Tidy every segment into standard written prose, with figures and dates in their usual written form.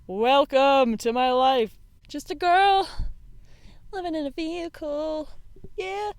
Welcome to my life. Just a girl living in a vehicle. Yeah.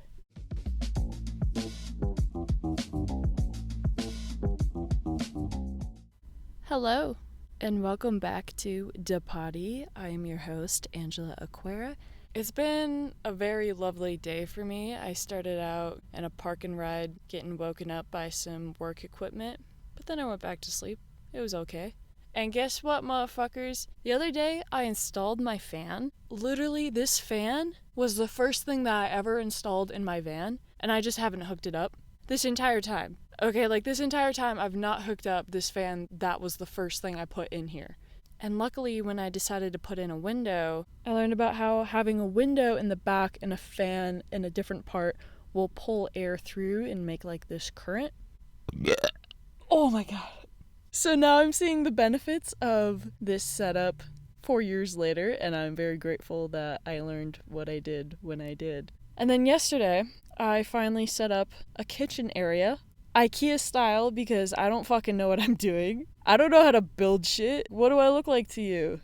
Hello, and welcome back to DaPoddy. I am your host, Angela Aquera. It's been a very lovely day for me. I started out in a park and ride, getting woken up by some work equipment, but then I went back to sleep. It was okay. And guess what, motherfuckers? The other day, I installed my fan. Literally, this fan was the first thing that I ever installed in my van, and I just haven't hooked it up this entire time. Okay, this entire time, I've not hooked up this fan. That was the first thing I put in here. And luckily, when I decided to put in a window, I learned about how having a window in the back and a fan in a different part will pull air through and make this current. Oh my god. So now I'm seeing the benefits of this setup 4 years later, and I'm very grateful that I learned what I did when I did. And then yesterday, I finally set up a kitchen area, IKEA style, because I don't fucking know what I'm doing. I don't know how to build shit. What do I look like to you?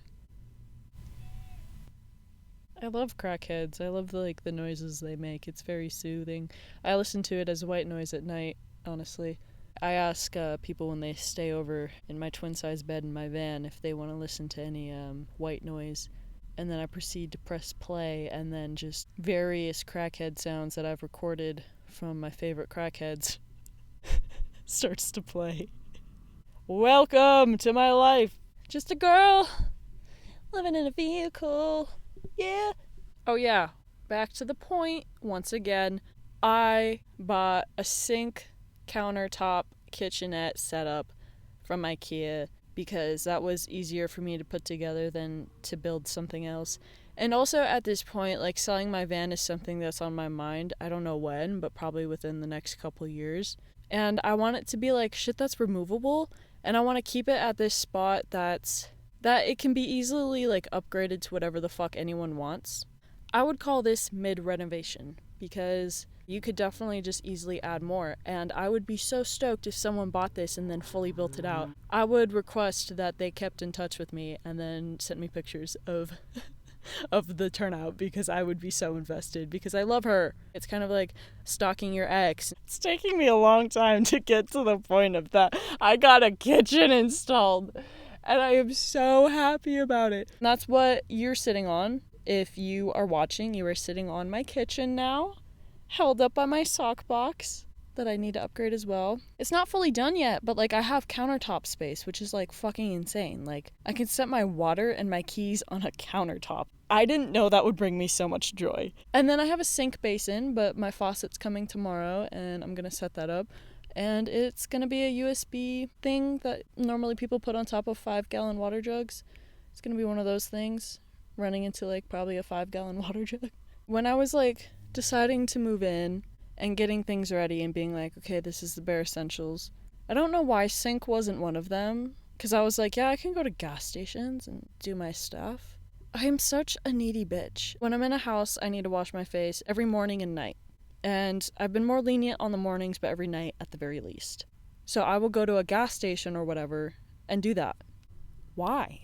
I love crackheads. I love the noises they make. It's very soothing. I listen to it as white noise at night, honestly. I ask people when they stay over in my twin-size bed in my van if they want to listen to any white noise, and then I proceed to press play, and then just various crackhead sounds that I've recorded from my favorite crackheads starts to play. Welcome to my life. Just a girl living in a vehicle. Yeah. Oh yeah, back to the point once again. I bought a sink countertop kitchenette setup from IKEA because that was easier for me to put together than to build something else. And also at this point, selling my van is something that's on my mind. I don't know when, but probably within the next couple years. And I want it to be shit that's removable, and I want to keep it at this spot that it can be easily upgraded to whatever the fuck anyone wants. I would call this mid-renovation because you could definitely just easily add more, and I would be so stoked if someone bought this and then fully built it out. I would request that they kept in touch with me and then sent me pictures of the turnout, because I would be so invested, because I love her. It's kind of like stalking your ex. It's taking me a long time to get to the point of that. I got a kitchen installed, and I am so happy about it. And that's what you're sitting on. If you are watching, you are sitting on my kitchen now, held up by my sock box that I need to upgrade as well. It's not fully done yet, but I have countertop space, which is fucking insane. I can set my water and my keys on a countertop. I didn't know that would bring me so much joy. And then I have a sink basin, but my faucet's coming tomorrow, and I'm gonna set that up. And it's gonna be a USB thing that normally people put on top of 5-gallon water jugs. It's gonna be one of those things, running into probably a 5-gallon water jug. When I was deciding to move in and getting things ready and being okay, this is the bare essentials, I don't know why sink wasn't one of them, because I was yeah, I can go to gas stations and do my stuff. I am such a needy bitch. When I'm in a house, I need to wash my face every morning and night, and I've been more lenient on the mornings, but every night at the very least. So I will go to a gas station or whatever and do that. Why?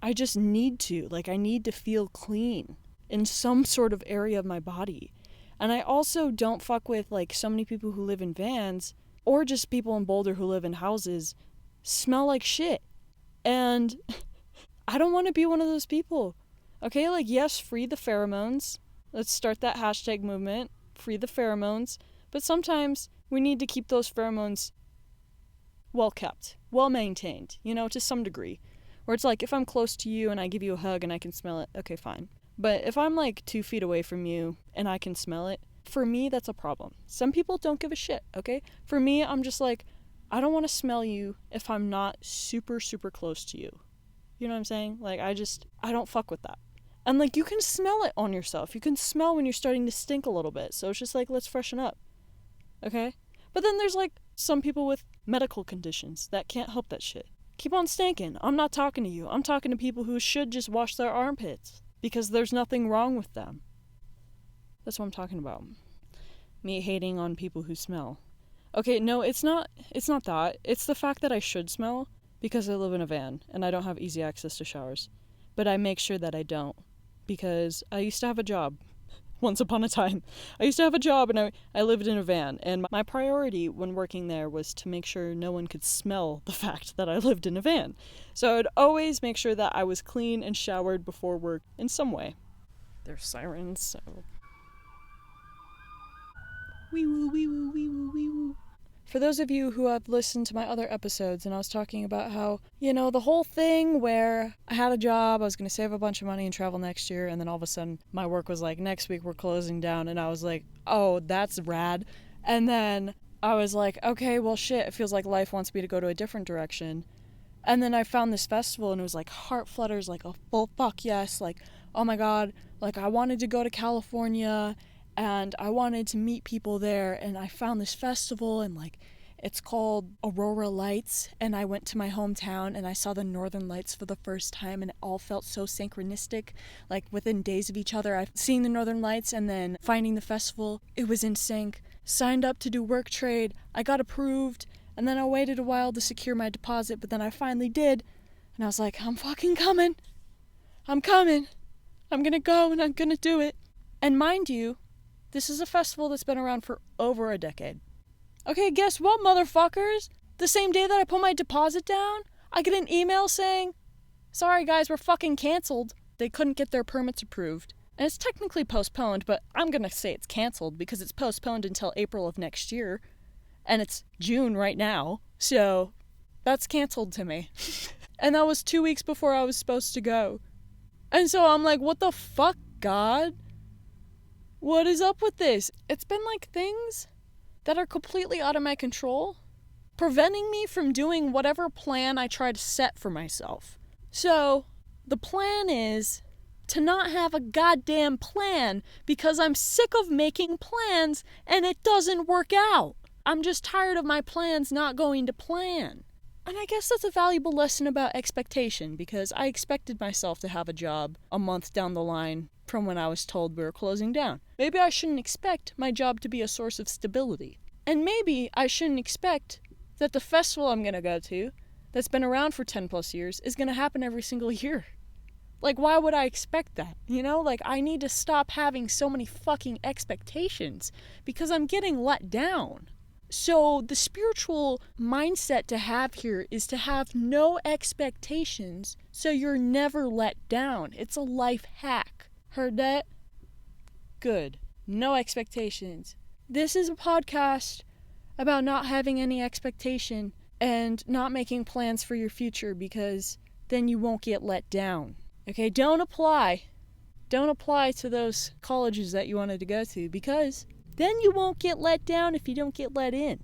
I just need to. I need to feel clean in some sort of area of my body. And I also don't fuck with so many people who live in vans, or just people in Boulder who live in houses smell like shit. And I don't want to be one of those people. Okay, yes, free the pheromones. Let's start that hashtag movement. Free the pheromones. But sometimes we need to keep those pheromones well kept, well maintained, to some degree. Where it's if I'm close to you and I give you a hug and I can smell it, okay, fine. But if I'm 2 feet away from you and I can smell it, for me, that's a problem. Some people don't give a shit, okay? For me, I'm just I don't want to smell you if I'm not super, super close to you. You know what I'm saying? I don't fuck with that. And you can smell it on yourself. You can smell when you're starting to stink a little bit. So it's just let's freshen up, okay? But then there's some people with medical conditions that can't help that shit. Keep on stinking. I'm not talking to you. I'm talking to people who should just wash their armpits, because there's nothing wrong with them. That's what I'm talking about. Me hating on people who smell. Okay, no, it's not that. It's the fact that I should smell. because I live in a van and I don't have easy access to showers. But I make sure that I don't, because I used to have a job. Once upon a time, I used to have a job and I lived in a van, and my priority when working there was to make sure no one could smell the fact that I lived in a van. So I'd always make sure that I was clean and showered before work in some way. There's sirens, so... Wee woo, wee woo, wee woo, wee woo. For those of you who have listened to my other episodes, and I was talking about how, the whole thing where I had a job, I was going to save a bunch of money and travel next year, and then all of a sudden my work was like, next week we're closing down, and I was like, oh, that's rad. And then I was like, okay, well shit, it feels like life wants me to go to a different direction. And then I found this festival, and it was like heart flutters, like a full fuck yes, like, oh my god, like I wanted to go to California, and I wanted to meet people there, and I found this festival, and like it's called Aurora Lights, and I went to my hometown and I saw the Northern Lights for the first time, and it all felt so synchronistic, like within days of each other. I've seen the Northern Lights and then finding the festival, it was in sync. Signed up to do work trade, I got approved, and then I waited a while to secure my deposit, but then I finally did, and I was like, I'm fucking coming. I'm coming. I'm gonna go and I'm gonna do it. And mind you, this is a festival that's been around for over a decade. Okay, guess what, motherfuckers? The same day that I put my deposit down, I get an email saying, sorry guys, we're fucking canceled. They couldn't get their permits approved. And it's technically postponed, but I'm gonna say it's canceled because it's postponed until April of next year. And it's June right now, so that's canceled to me. And that was 2 weeks before I was supposed to go. And so I'm like, what the fuck, God? What is up with this? It's been like things that are completely out of my control, preventing me from doing whatever plan I try to set for myself. So, the plan is to not have a goddamn plan because I'm sick of making plans and it doesn't work out. I'm just tired of my plans not going to plan. And I guess that's a valuable lesson about expectation, because I expected myself to have a job a month down the line from when I was told we were closing down. Maybe I shouldn't expect my job to be a source of stability. And maybe I shouldn't expect that the festival I'm going to go to, that's been around for 10 plus years, is going to happen every single year. Like, why would I expect that? Like, I need to stop having so many fucking expectations because I'm getting let down. So the spiritual mindset to have here is to have no expectations so you're never let down. It's a life hack. Heard that? Good. No expectations. This is a podcast about not having any expectation and not making plans for your future, because then you won't get let down. Okay, don't apply. Don't apply to those colleges that you wanted to go to, because then you won't get let down if you don't get let in.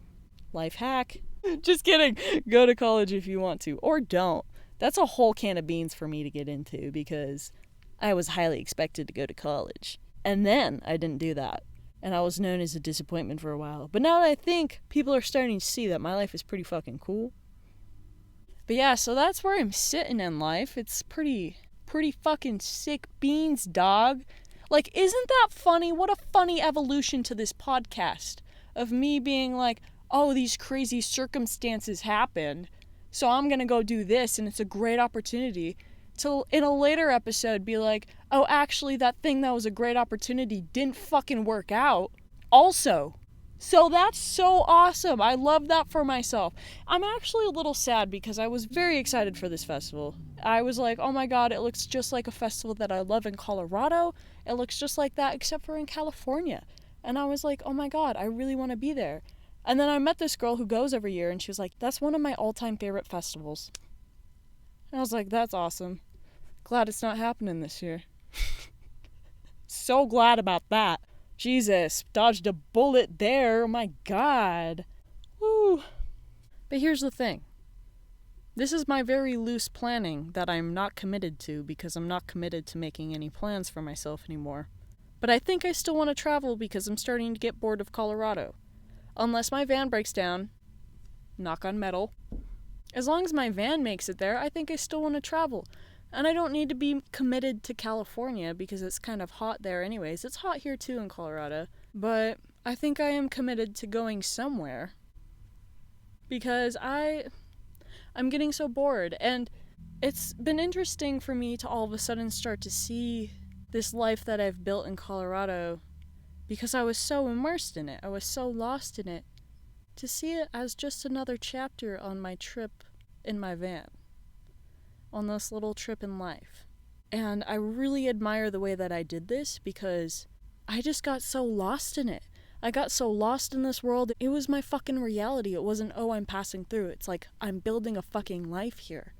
Life hack. Just kidding. Go to college if you want to. Or don't. That's a whole can of beans for me to get into, because I was highly expected to go to college. And then I didn't do that. And I was known as a disappointment for a while. But now that I think, people are starting to see that my life is pretty fucking cool. But yeah, so that's where I'm sitting in life. It's pretty fucking sick beans, dog. Like, isn't that funny? What a funny evolution to this podcast of me being like, oh, these crazy circumstances happened, so I'm gonna go do this, and it's a great opportunity. To, in a later episode, be like, oh, actually, that thing that was a great opportunity didn't fucking work out. Also. So that's so awesome. I love that for myself. I'm actually a little sad because I was very excited for this festival. I was like, oh my god, it looks just like a festival that I love in Colorado. It looks just like that, except for in California. And I was like, oh my god, I really want to be there. And then I met this girl who goes every year, and she was like, that's one of my all-time favorite festivals. And I was like, that's awesome. Glad it's not happening this year. So glad about that. Jesus, dodged a bullet there. Oh my god. Woo. But here's the thing. This is my very loose planning that I'm not committed to, because I'm not committed to making any plans for myself anymore. But I think I still want to travel because I'm starting to get bored of Colorado. Unless my van breaks down. Knock on metal. As long as my van makes it there, I think I still want to travel. And I don't need to be committed to California because it's kind of hot there anyways. It's hot here too in Colorado. But I think I am committed to going somewhere. Because I I'm getting so bored. And it's been interesting for me to all of a sudden start to see this life that I've built in Colorado, because I was so immersed in it. I was so lost in it. To see it as just another chapter on my trip in my van, on this little trip in life. And I really admire the way that I did this, because I just got so lost in it. I got so lost in this world. It was my fucking reality. It wasn't, oh, I'm passing through. It's like, I'm building a fucking life here.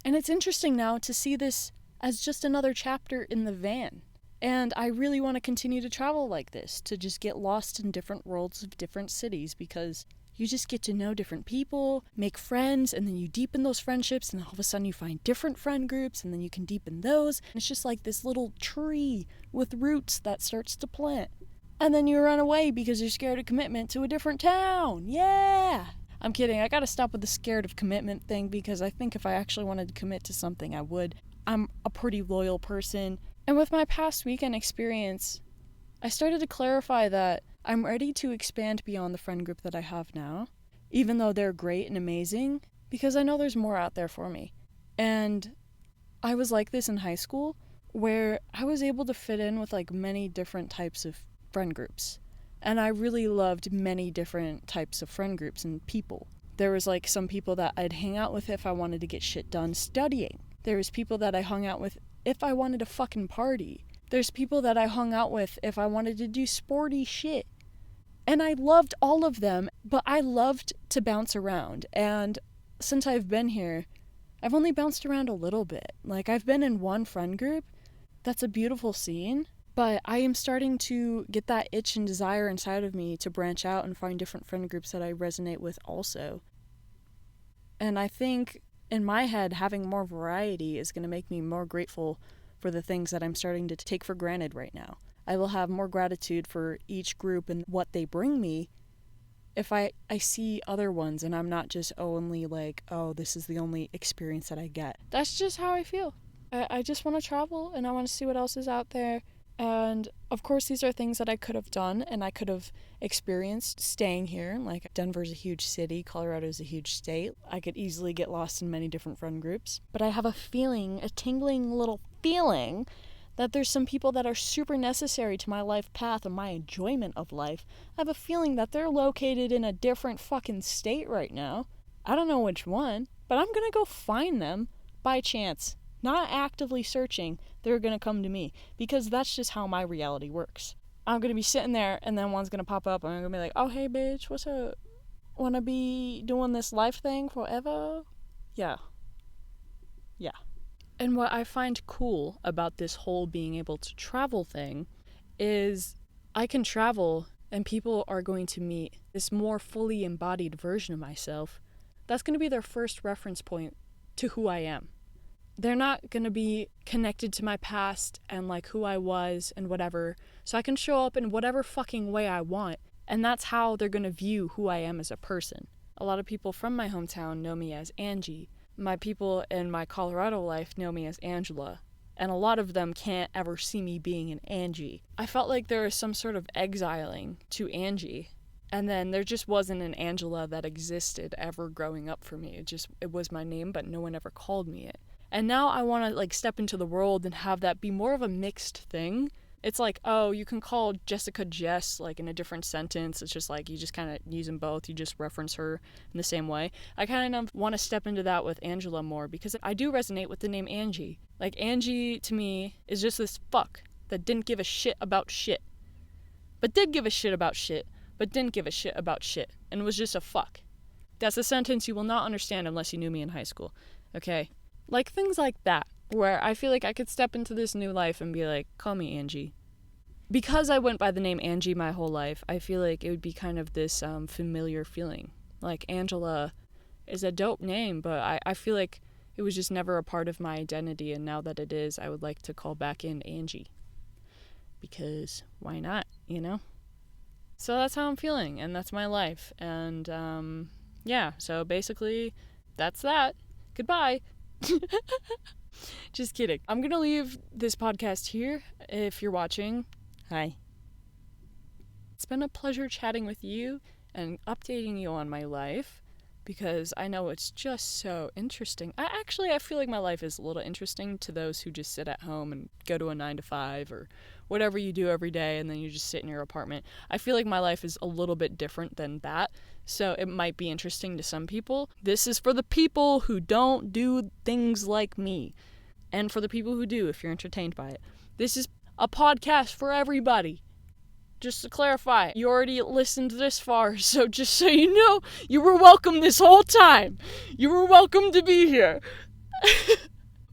And it's interesting now to see this as just another chapter in the van. And I really want to continue to travel like this, to just get lost in different worlds of different cities, because you just get to know different people, make friends, and then you deepen those friendships, and all of a sudden you find different friend groups, and then you can deepen those. And it's just like this little tree with roots that starts to plant. And then you run away because you're scared of commitment to a different town. Yeah! I'm kidding. I gotta stop with the scared of commitment thing, because I think if I actually wanted to commit to something, I would. I'm a pretty loyal person. And with my past weekend experience, I started to clarify that I'm ready to expand beyond the friend group that I have now, even though they're great and amazing, because I know there's more out there for me. And I was like this in high school, where I was able to fit in with like many different types of friend groups. And I really loved many different types of friend groups and people. There was like some people that I'd hang out with if I wanted to get shit done studying. There was people that I hung out with if I wanted to fucking party. There's people that I hung out with if I wanted to do sporty shit. And I loved all of them, but I loved to bounce around. And since I've been here, I've only bounced around a little bit. Like, I've been in one friend group. That's a beautiful scene. But I am starting to get that itch and desire inside of me to branch out and find different friend groups that I resonate with also. And I think, in my head, having more variety is going to make me more grateful for the things that I'm starting to take for granted right now. I will have more gratitude for each group and what they bring me if I see other ones and I'm not just only like, oh, this is the only experience that I get. That's just how I feel. I just want to travel and I want to see what else is out there. And of course, these are things that I could have done and I could have experienced staying here. Like, Denver's a huge city, Colorado's a huge state. I could easily get lost in many different friend groups. But I have a feeling, a tingling little feeling, that there's some people that are super necessary to my life path and my enjoyment of life. I have a feeling that they're located in a different fucking state right now. I don't know which one, but I'm gonna go find them by chance. Not actively searching, they're gonna come to me, because that's just how my reality works. I'm gonna be sitting there, and then one's gonna pop up, and I'm gonna be like, oh, hey, bitch, what's up? Wanna be doing this life thing forever? Yeah. And what I find cool about this whole being able to travel thing is I can travel, and people are going to meet this more fully embodied version of myself. That's gonna be their first reference point to who I am. They're not going to be connected to my past and like who I was and whatever, so I can show up in whatever fucking way I want, and that's how they're going to view who I am as a person. A lot of people from my hometown know me as Angie. My people in my Colorado life know me as Angela, and a lot of them can't ever see me being an Angie. I felt like there was some sort of exiling to Angie, and then there just wasn't an Angela that existed ever growing up for me. It was my name, but no one ever called me it. And now I want to like step into the world and have that be more of a mixed thing. It's like, oh, you can call Jessica Jess like in a different sentence. It's just like you just kind of use them both. You just reference her in the same way. I kind of want to step into that with Angela more, because I do resonate with the name Angie. Like, Angie to me is just this fuck that didn't give a shit about shit, but did give a shit about shit, but didn't give a shit about shit, and was just a fuck. That's a sentence you will not understand unless you knew me in high school, okay? Like, things like that, where I feel like I could step into this new life and be like, call me Angie. Because I went by the name Angie my whole life, I feel like it would be kind of this familiar feeling. Like, Angela is a dope name, but I feel like it was just never a part of my identity, and now that it is, I would like to call back in Angie. Because why not, you know? So that's how I'm feeling, and that's my life. And, yeah, so basically, that's that. Goodbye. Just kidding. I'm gonna leave this podcast here. If you're watching, hi. It's been a pleasure chatting with you and updating you on my life. because I know it's just so interesting. I feel like my life is a little interesting to those who just sit at home and go to a 9 to 5 or whatever you do every day and then you just sit in your apartment. I feel like my life is a little bit different than that, so it might be interesting to some people. This is for the people who don't do things like me, and for the people who do, if you're entertained by it. This is a podcast for everybody. Just to clarify, you already listened this far, so just so you know, you were welcome this whole time. You were welcome to be here.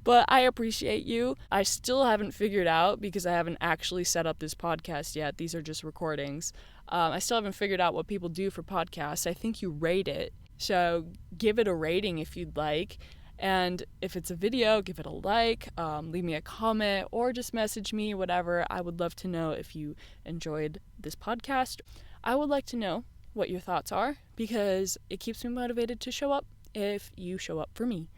But I appreciate you. I still haven't figured out, because I haven't actually set up this podcast yet. These are just recordings. I still haven't figured out what people do for podcasts. I think you rate it. So give it a rating if you'd like. And if it's a video, give it a like, leave me a comment, or just message me, whatever. I would love to know if you enjoyed this podcast. I would like to know what your thoughts are, because it keeps me motivated to show up if you show up for me.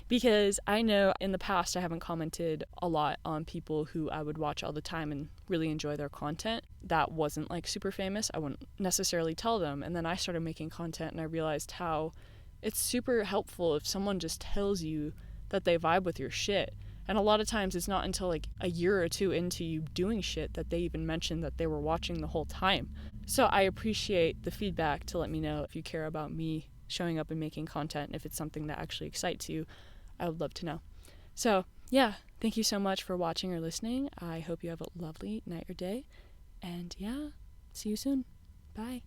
Because I know in the past I haven't commented a lot on people who I would watch all the time and really enjoy their content that wasn't like super famous. I wouldn't necessarily tell them. And then I started making content and I realized how it's super helpful if someone just tells you that they vibe with your shit. And a lot of times it's not until like a year or two into you doing shit that they even mention that they were watching the whole time. So I appreciate the feedback to let me know if you care about me showing up and making content, and if it's something that actually excites you. I would love to know. So yeah, thank you so much for watching or listening. I hope you have a lovely night or day. And yeah, see you soon. Bye.